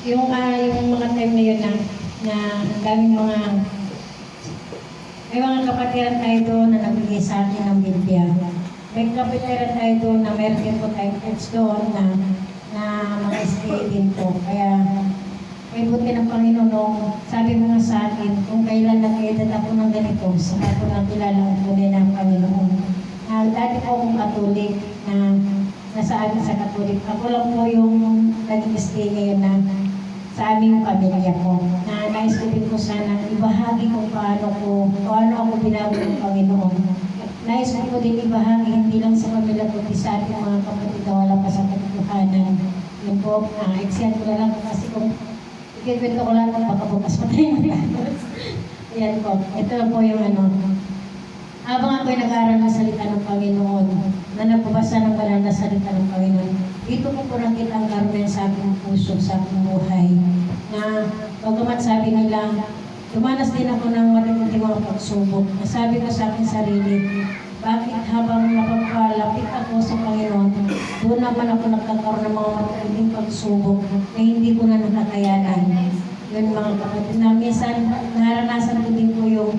yung mga time na yun na ang daming may mga kapatiran tayo doon na nagbigay sa akin ng Biblia. May kapatiran tayo doon na meron din po tayong church doon na mga stay din po. Kaya may buti ng Panginoon nung sabi mo nga sa akin, kung kailan nag-edad ako ng ganito, saka ko nang kilala ang tunay ng Panginoon. Dati po akong Katolik na nasa akin sa Katolik. Ako lang po yung naging stay ngayon na sa aming pamilya ko. Nais ko din po sana ibahagi kung paano ako binago ng Panginoon. Nais ko po din ibahagi hindi lang sa pamilya ko, sa ating mga kapatid na wala pa sa katotohanan. Yun po, excited ko na lang kasi kung ikikwento ko lang baka bukas pa tayo. Ayan po, ito lang po yung habang ako'y nag-aaral ng salita ng Panginoon, na nagbabasa ng banal na salita ng Panginoon, dito po nakita ang karunan sa aking puso, sa aking buhay, na bagamat sabi nila, dumanas din ako ng matinding mga pagsubok. Nasabi ko sa aking sarili, bakit habang napapalapit ako sa Panginoon, doon naman ako nagkakaroon ng mga matinding pagsubok na hindi ko na nakakayanan. Yun mga kapatid, na minsan naranasan ko din po yung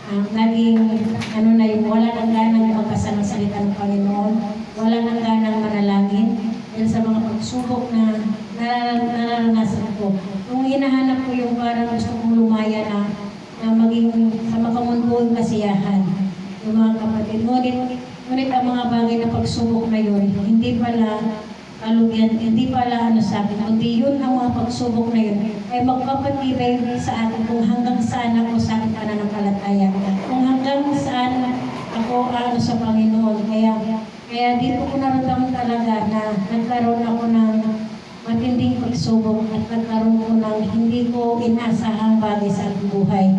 naging yung wala nang ganang magbasa ng salita ng Panginoon, wala nang ganang manalangin dahil sa mga pagsubok na naranasan ko. Kung hinahanap ko yung parang gusto kong lumaya na maging sa makamunduang kasiyahan, yung mga kapatid. Ngunit ang mga bagay na pagsubok na yun, hindi pala kalugyan, hindi pala sa akin, kundi yun ang mga pagsubok na yun ay magpapatibay sa akin kung hanggang saan ako sa aking pananampalataya, kung hanggang saan ako sa Panginoon. Kaya dito ko naramdaman talaga na nagkaroon ako ng matinding pagsubok at nagkaroon ko ng hindi ko inasahang bagay sa aking buhay,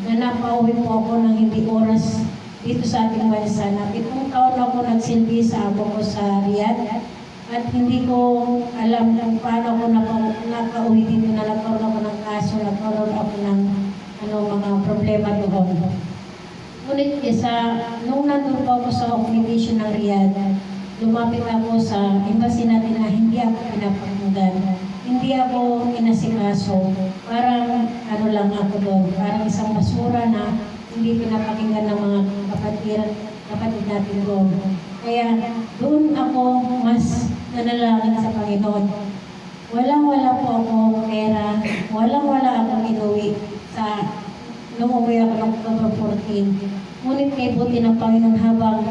na napauwi po ako ng hindi oras dito sa ating bansa. Na 7 taon ako nagsilbi sa amo ko sa Riyadh. At hindi ko alam kung paano ako nakauwi dito, na nagkaroon ako ng kaso, nagkaroon ako ng mga problema doon. Ngunit nung nandun po ako sa accommodation ng Riyadh, lumapit ako sa embassy natin na hindi ako pinapakinggan. Hindi ako inasikaso. Parang lang ako doon. Parang isang basura na hindi pinapakinggan ng mga kapatid natin doon. Kaya doon ako mas nanalangin sa Panginoon. Walang-wala po akong pera, walang-wala akong inuwi nung umuwi ako ng October 14. Ngunit may buti ng Panginoon habang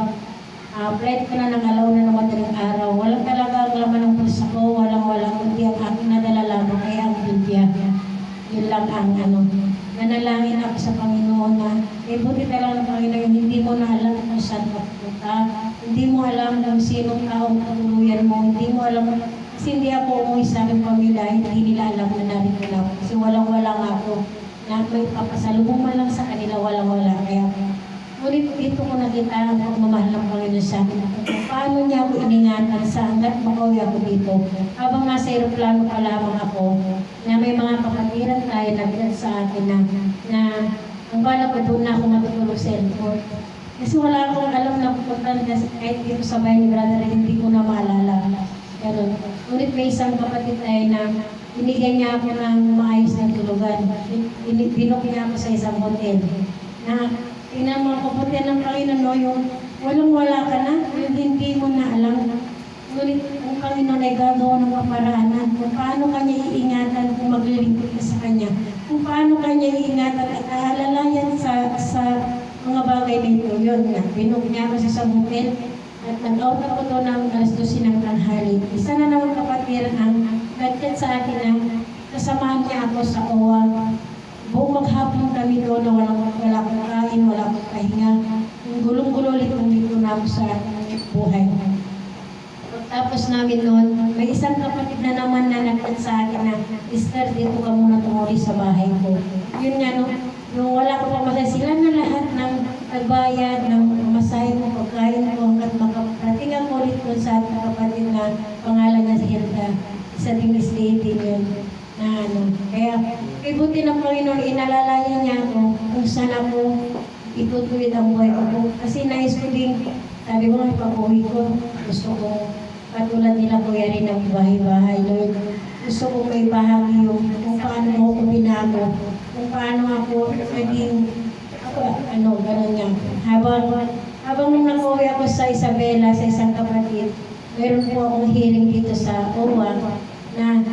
flight ko na nangalaw na ng madaling araw. Walang talaga ang laman ng pulsa ko, walang-wala, kundi ang aking nadala lamang ay ang Biblia. Yun lang ang nanalangin ako sa Panginoon na may buti talaga ng Panginoon, hindi mo na alam kung saan ka pupunta, hindi mo alam kung sinong taong katuluyan mo, hindi mo alam, kasi hindi ako umuwi sa aking pamilya, hindi nila alam na narito na ako, kasi walang-wala nga ako, na may papasalubong man lang sa kanila, walang-wala. Kaya ngunit dito ko nakita ang pagmamahal ng Panginoon sa akin, kung paano niya ako iningatan sa hanggat makauwi ako dito. Habang nasa aeroplano pa lamang ako, na may mga kapatiran tayo na sa akin na ang bala ko doon na ako matutulog sa airport. Kasi wala akong alam na pupuntan kasi kahit dito sa bahay ni Brother, hindi ko na maalala. Ganun. Ngunit may isang kapatid tayo na binigyan niya ako ng maayos na tulugan. Binok niya ako sa isang hotel. Na tingnan mo, kapatid ng Panginoon, yung walang-wala ka na, yung hindi mo na alam. Ngunit ang Panginoon ay gagawa ng kaparaanan kung paano kanya iingatan kung maglilingkod ka sa Kanya. Kung paano kanya iingatan at aalalayan sa mga bagay na ito. Yun nga, binok niya ako sa isang hotel at nag-out ako doon ng alas 12 ng tanghali. Isa na naman kapatiran ang nag-chat sa akin na kasamahan niya ako sa OWA. Buong maghapon kami doon na wala akong kain, wala akong pahinga. Yung gulong-gulo ulit kung dito na ako sa buhay. Tapos namin noon, may isang kapatid na naman na nag-chat sa akin na, Sister, dito ka muna tumuli sa bahay ko. Yun nga, nung wala ko pa masaya, sila na lahat ng nagbayad, ng masahe mo, pagkain ko, hanggat makaparating ako ulit doon sa ating kapatid na pangalan niya si Hilda. Isa din is lady yun. Kaya, kay buti ng Panginoon, inalalayan niya ako kung saan ako itutuwid ang buhay ko. Kasi nais ko din, sabi ko, pag-uwi ko, gusto ko katulad nila Kuya rin ng bahay-bahay, Lord. Gusto ko may bahagi kung paano ako naging, gano'n nga. Habang nung nakauwi ako sa Isabela, sa isang kapatid, meron po akong hearing dito sa OWA na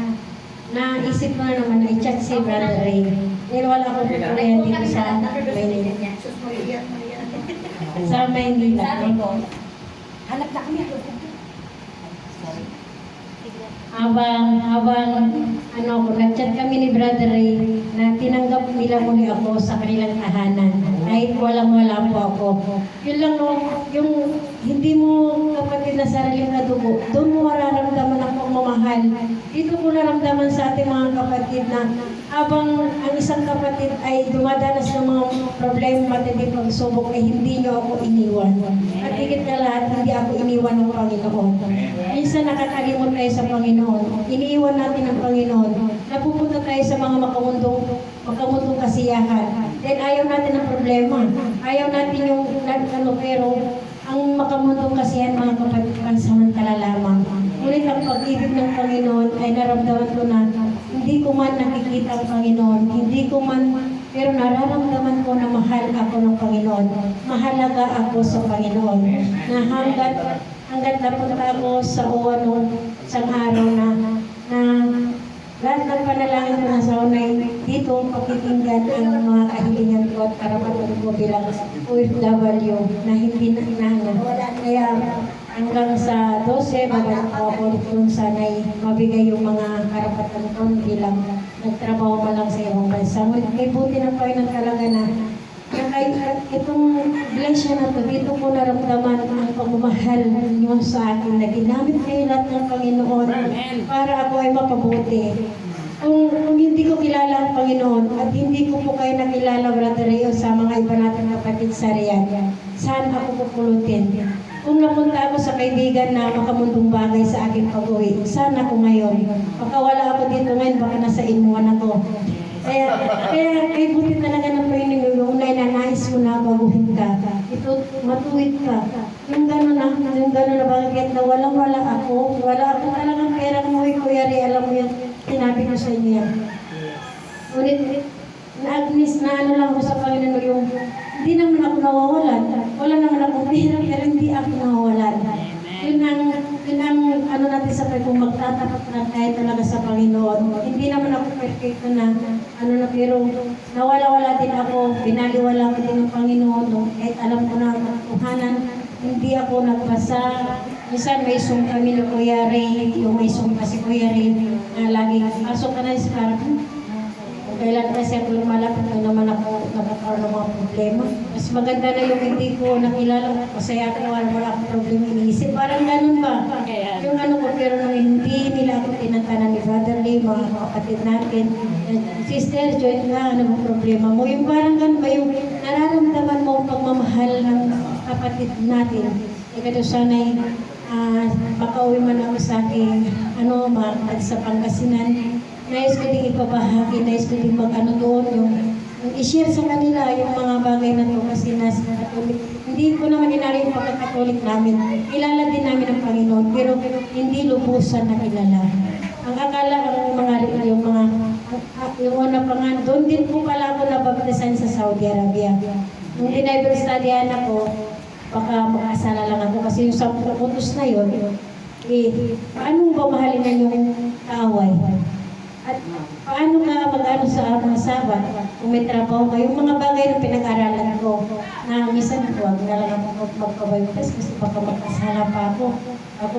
naisip ko na naman na i-chat si Brother Ray. Dahil wala akong tutuloyan dito sa Maynila. Sa Maynila. Hanap na kami. Habang nag-chat kami ni Brother Ray na tinanggap nila muli ako sa kanilang tahanan. Kahit walang-wala po ako. Yun lang yung hindi mo kapatid na sariling na dugo, doon mo mararamdaman ang pagmamahal. Dito ko naramdaman sa ating mga kapatid na habang ang isang kapatid ay dumadanas ng mga problema at hindi pagsubok ay hindi niyo ako iniwan. At higit na lahat, hindi ako iniwan ng Panginoon. Minsan nakakalimot tayo sa Panginoon. Iniiwan natin ang Panginoon. Napupunta tayo sa mga makamundong kasiyahan. Then ayaw natin ng problema. Ayaw natin yung pero ang makamundong kasiyahan mga kapatid pansamantala lamang. Ngunit ang pag-ibig ng Panginoon ay naramdaman ko na hindi ko man nakikita ang Panginoon. Hindi ko man, pero nararamdaman ko na mahal ako ng Panginoon. Mahalaga ako sa Panginoon. Na hanggat napunta ako sa uwan noong isang araw na lahat ng panalangin ko na sa unay dito pakikinggan ang mga kahilingan ko at karapatan ko bilang OFW na hindi na inaano. Kaya hanggang sa 12, babalik ako kung sana'y mabigay yung mga karapatan ko bilang nagtrabaho man lang sa ibang bansa. May buti ng Panginoon talaga na itong blessing na to, dito ko naramdaman ang pagmamahal niyo sa akin na ginamit kayo lahat ng Panginoon para ako ay mapabuti. Kung hindi ko kilala ang Panginoon at hindi ko po kayo nakilala, Brother Ray, sa mga iba natin kapatid sa Riyadh, saan ako pupulutin? Kung napunta ako sa kaibigan na makamundong bagay sa aking pag-uwi, saan ako ngayon? Baka wala ako dito ngayon, baka nasa inuwan ako. Kaya buti talaga ng Panginoon yung unay na nais mo na baguhin ka. Ito, matuwid ka. Yung gano'n na bakit na walang-wala ako. Wala ako talagang perang mo, Kuya Ray, alam mo yan, sinabi ko sa inyo yan. Ulit, na-agnis na ano lang ko sa Panginoon yung, hindi naman ako nawawalan. Wala naman akong pera, pero hindi ako nawawalan. Yun ang ano natin sa kung magtatapat na tayo talaga sa Panginoon. Hindi naman ako perfecto na pero nawala-wala din ako, binaliwala ko din ng Panginoon. Kahit alam ko na ang katuhanan, hindi ako nagpasa. Minsan may song kami ni Kuya Ray, yung may song kasi Kuya Ray, na laging pasok ka na sa parang kailan kasi ako lumalapit na naman ako nagkakaroon ng mga problema. Mas maganda na yung hindi ko nakilala, masaya ako wala akong problema iniisip. Parang ganun ba? Yung ko, pero nung hindi nila ako tinantanan ni Brother Lee, mga kapatid natin, Sister, join nga, ano ba problema mo? Yung parang ganun ba, yung nararamdaman mo ang pagmamahal ng kapatid natin. Ikaw sana'y makauwi man ako sa aking mga sa Pangasinan. Nais ko din ipabahagi, nais ko din doon, yung i-share sa kanila yung mga bagay na ito kasi nasa Katolik. Hindi ko naman inari yung pagkakatolik namin. Kilala din namin ang Panginoon, pero hindi lubusan na kilala. Ang akala yung una pa nga, doon din po pala ako nabaptisan sa Saudi Arabia. Nung dinibel studyan ako, baka makasala lang ako kasi yung 10 utos na yun, paano ba mahalin na yung kaaway? At paano ka mag-ano sa mga sabat kung may trabaho kayo? Yung mga bagay na pinag-aralan ko na minsan huwag na lang ako magpabayutas kasi baka magkasala pa ako.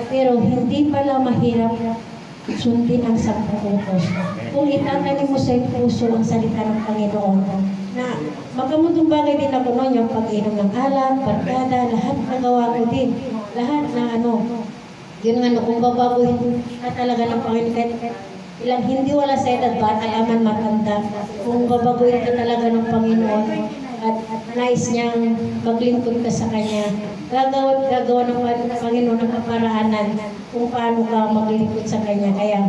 Pero hindi pala mahirap sundin ang 10 utos. Kung itatanim mo sa puso ang salita ng Panginoon, na makamundong bagay din ako noon, yung pag-inom ng alak, barkada, lahat nagawa ko din. Lahat na yun kung babaguhin ka talaga ng Panginoon, ilang hindi wala sa edad, bata laman matanda. Kung babaguhin ka talaga ng Panginoon at nais niyang maglingkod ka sa Kanya, gagawa ng Panginoon ng kaparaanan kung paano ka maglingkod sa Kanya. Kaya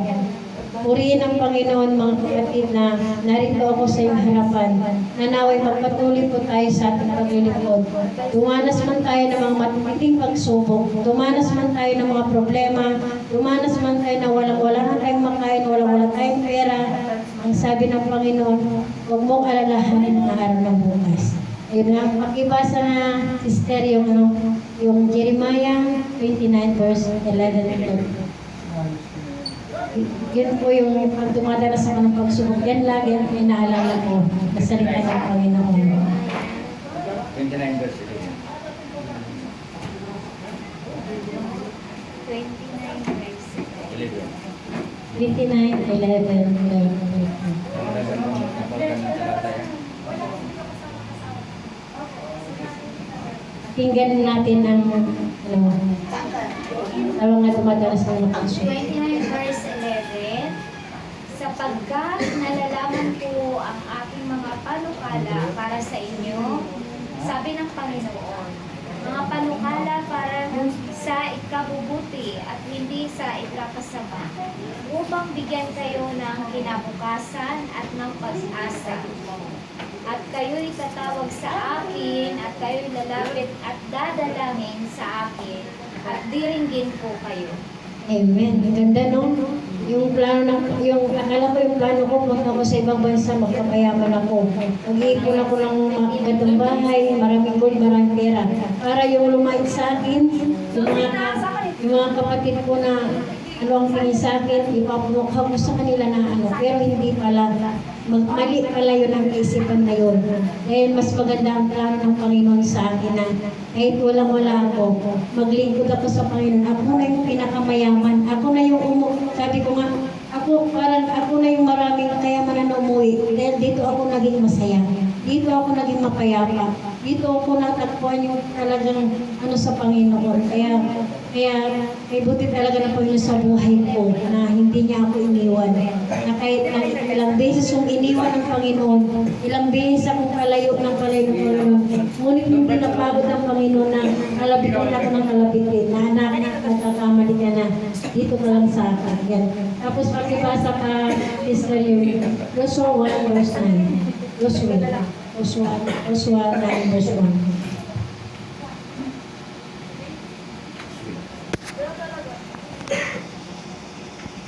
purihin ang Panginoon, mga kapatid, na narito ako sa iyong harapan. Nanaway magpatuloy po tayo sa ating paglilingkod. Dumanas man tayo ng mga matititing pagsubok, dumanas man tayo ng mga problema, dumanas man tayo na wala na tayong makain, wala tayong pera. Ang sabi ng Panginoon, huwag mong alalahanin ang araw ng bukas. Ayun nga, makibasa na, sister, yung Jeremiah 29 verse 11 and 12. Yun po yung pag dumadanas ako ng pagsubok, yan lagi ang inaalala ko na salita ng Panginoon. 29 verse 29 verse 11. 29, 11, 11. Ang dagan mo, napagkan ng talataya. Tingnan natin ang tawag na dumadanas ng pagsubok. 29 verse 11. Sapagkat nalalaman ko ang aking mga panukala para sa inyo, sabi ng Panginoon, mga panukala para sa ikabubuti at hindi sa ikakasama, upang bigyan kayo ng kinabukasan at ng pag-asa. At kayo'y tatawag sa akin, at kayo'y lalapit at dadalangin sa akin, at diringgin ko kayo. Amen. Ang ganda nung yung akala ko yung plano ko, punta ako sa ibang bansa, magpapayaman ako. Mag-iipon ako ng magandang bahay, maraming gold, maraming pera. Para yung lumait sa akin, yung mga kapatid ko na ang tingin sa akin, ipapumukha ko sa kanila na pero hindi pala. Mali pala yun ang kaisipan na yun. Dahil mas maganda ang plano ng Panginoon sa akin na kahit walang-wala ako, maglingkod ako sa Panginoon. Ako na yung pinakamayaman. Ako na yung sabi ko nga, ako na yung maraming kayamanan na umuwi. Dahil dito ako naging masaya. Dito ako naging mapayapa. Dito ako natagpuan yung talagang sa Panginoon. Kaya may buti talaga ng Panginoon sa buhay ko na hindi niya ako iniwan. Na kahit ilang beses yung iniwan ng Panginoon, ilang beses akong palayo ng Panginoon. Ngunit hindi napagod ng Panginoon na kalabitin ako ng kalabitin. Na anak, nagkakamali ka na. Dito ka lang sa akin. Yan. Tapos pakibasa ka, Sister Yuri, Joshua 1 verse 9. Joshua 9 verse 1.